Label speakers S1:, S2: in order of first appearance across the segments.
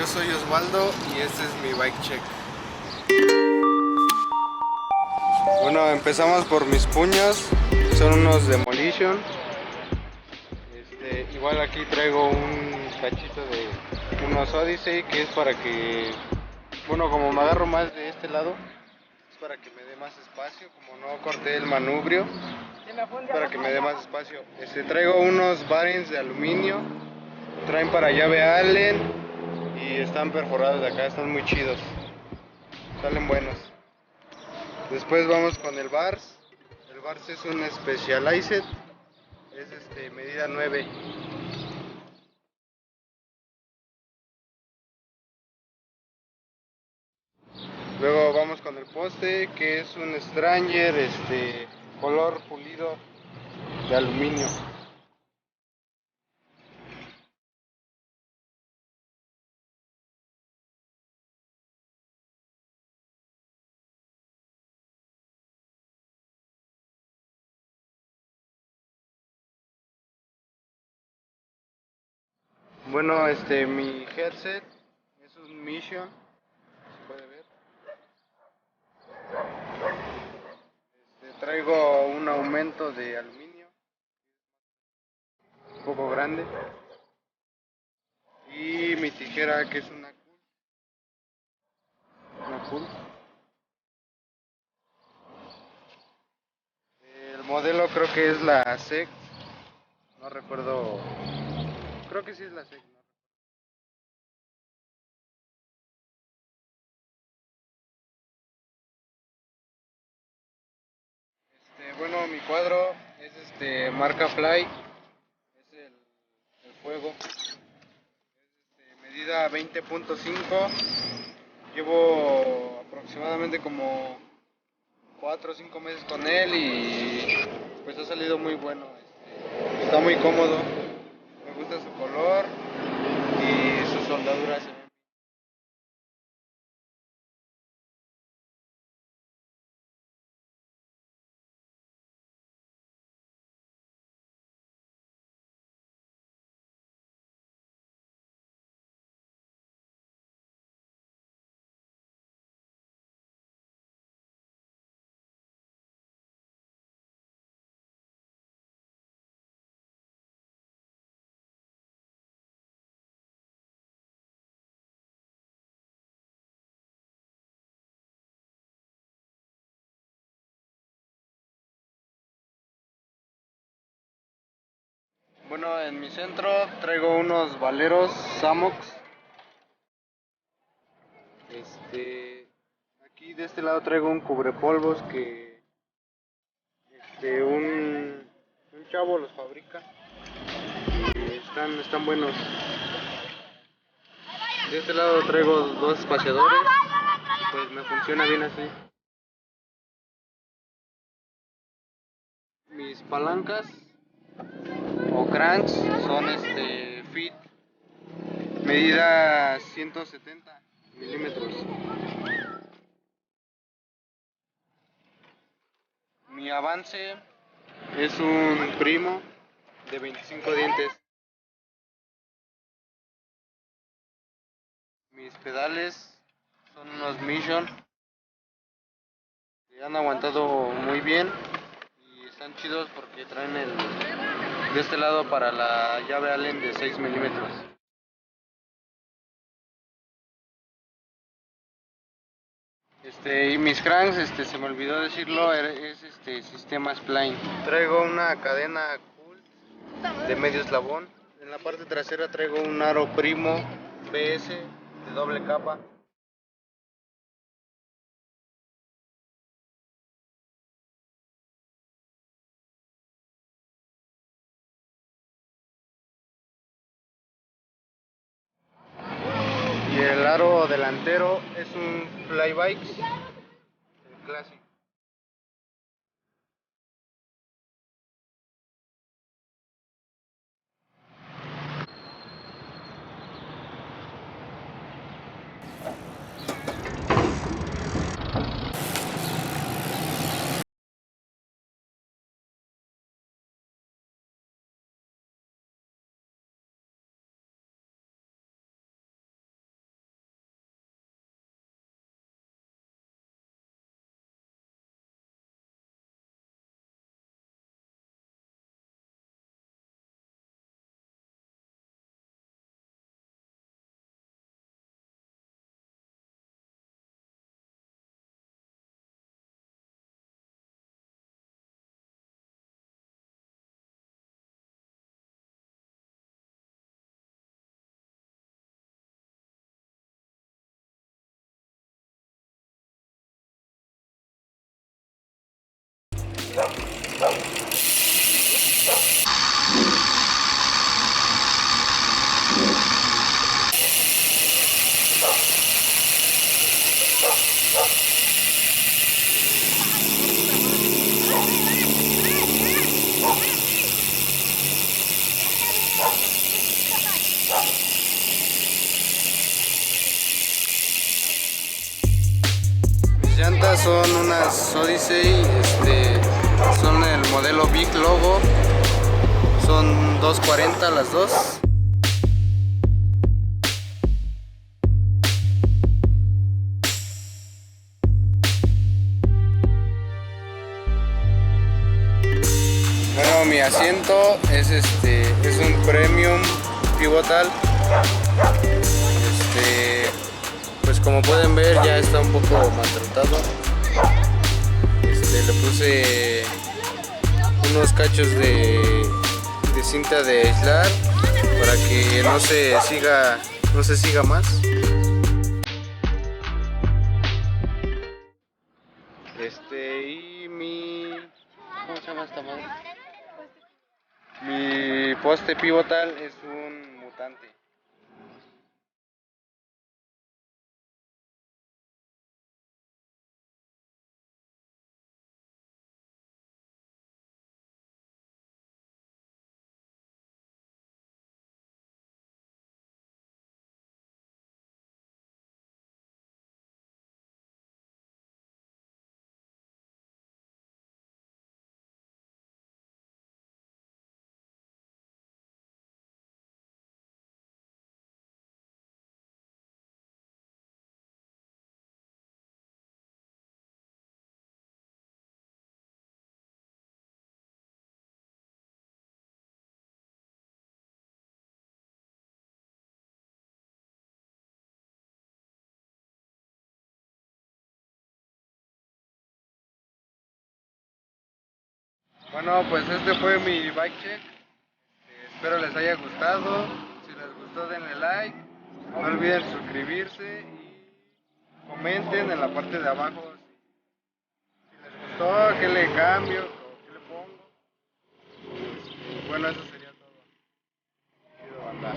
S1: yo soy Osvaldo y este es mi bike check. Bueno, empezamos por mis puños, son unos Demolition. Igual aquí traigo un cachito de unos Odyssey que es para que, bueno, como me agarro más de este lado, es para que me dé más espacio, como no corté el manubrio, es para que me dé más espacio. Traigo unos Barings de aluminio, traen para llave Allen y están perforados de acá, están muy chidos, salen buenos. Después vamos con el Bars. El Bars es un Specialized, es medida 9. Luego vamos con el poste, que es un Stranger, color pulido de aluminio. Bueno, mi headset es un Mission, se puede ver. Traigo un aumento de aluminio, un poco grande. Y mi tijera, que es una Cool. El modelo creo que es la SEC, no recuerdo, creo que sí es la SEC, ¿no? Bueno, mi cuadro es marca Fly, es el fuego, medida 20.5. Llevo aproximadamente como 4 o 5 meses con él y pues ha salido muy bueno. Está muy cómodo, me gusta su color y sus soldaduras se ven. Bueno, en mi centro traigo unos valeros Samox. Aquí de este lado traigo un cubrepolvos que un chavo los fabrica. Están buenos. De este lado traigo dos espaciadores, pues me funciona bien así. Mis palancas o cranks son Fit, medida 170 milímetros. Mi avance es un primo de 25 dientes. Mis pedales son unos Mission que han aguantado muy bien y están chidos porque traen de este lado para la llave Allen de 6 milímetros. Y mis cranks, se me olvidó decirlo, es sistema Spline. Traigo una cadena Cool de medio eslabón. En la parte trasera traigo un aro primo BS de doble capa. Y el aro delantero es un Flybikes, el clásico. son unas Odyssey, son el modelo Big Logo, son 240 las dos. Bueno, mi asiento es un Premium Pivotal. Pues como pueden ver ya está un poco maltratado. Le puse unos cachos de cinta de aislar para que no se siga más. Y ¿cómo se llama esta madre? Mi poste pivotal es un Mutante. Bueno, pues este fue mi bike check. Espero les haya gustado. Si les gustó, denle like. No olviden suscribirse y comenten en la parte de abajo si les gustó, qué le cambio o qué le pongo. Bueno, eso sería todo. Chido, banda.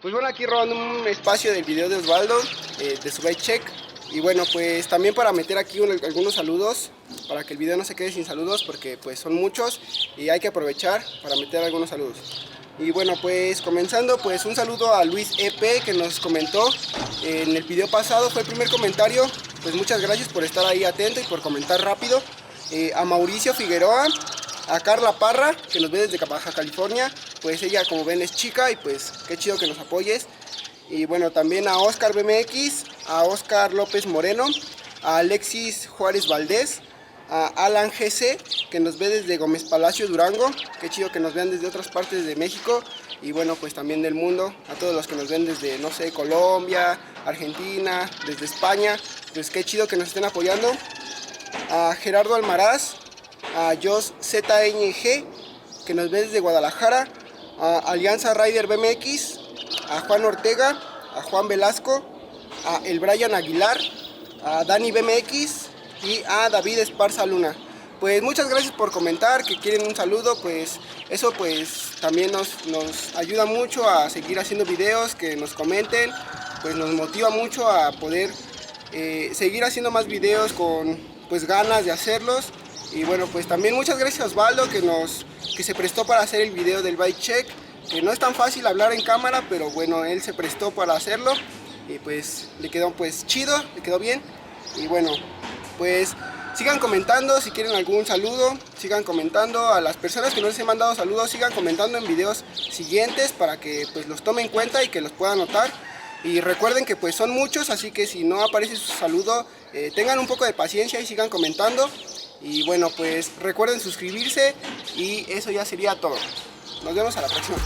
S2: Pues bueno, aquí robando un espacio del video de Osvaldo, de su bike check. Y bueno, pues también para meter aquí algunos saludos, para que el video no se quede sin saludos, porque pues son muchos y hay que aprovechar para meter algunos saludos. Y bueno, pues comenzando, pues un saludo a Luis EP, que nos comentó en el video pasado, fue el primer comentario. Pues muchas gracias por estar ahí atento y por comentar rápido. A Mauricio Figueroa, a Carla Parra, que nos ve desde Baja California, pues ella, como ven, es chica y pues qué chido que nos apoyes. Y bueno, también a Oscar BMX, a Oscar López Moreno, a Alexis Juárez Valdés, a Alan GC, que nos ve desde Gómez Palacio, Durango. Qué chido que nos vean desde otras partes de México y bueno, pues también del mundo. A todos los que nos ven desde, no sé, Colombia, Argentina, desde España, pues qué chido que nos estén apoyando. A Gerardo Almaraz, a Jos ZNG, que nos ve desde Guadalajara, a Alianza Rider BMX, a Juan Ortega, a Juan Velasco, a el Brian Aguilar, a Dani BMX y a David Esparza Luna. Pues muchas gracias por comentar, que quieren un saludo, pues eso pues también nos ayuda mucho a seguir haciendo videos, que nos comenten, pues nos motiva mucho a poder seguir haciendo más videos con pues ganas de hacerlos. Y bueno, pues también muchas gracias a Osvaldo que se prestó para hacer el video del bike check, que no es tan fácil hablar en cámara, pero bueno, él se prestó para hacerlo y pues le quedó pues chido, le quedó bien. Y bueno, pues sigan comentando si quieren algún saludo, sigan comentando a las personas que no les he mandado saludos, sigan comentando en videos siguientes para que pues los tomen en cuenta y que los puedan notar. Y recuerden que pues son muchos, así que si no aparece su saludo, tengan un poco de paciencia y sigan comentando. Y bueno, pues recuerden suscribirse y eso ya sería todo. Nos vemos a la próxima.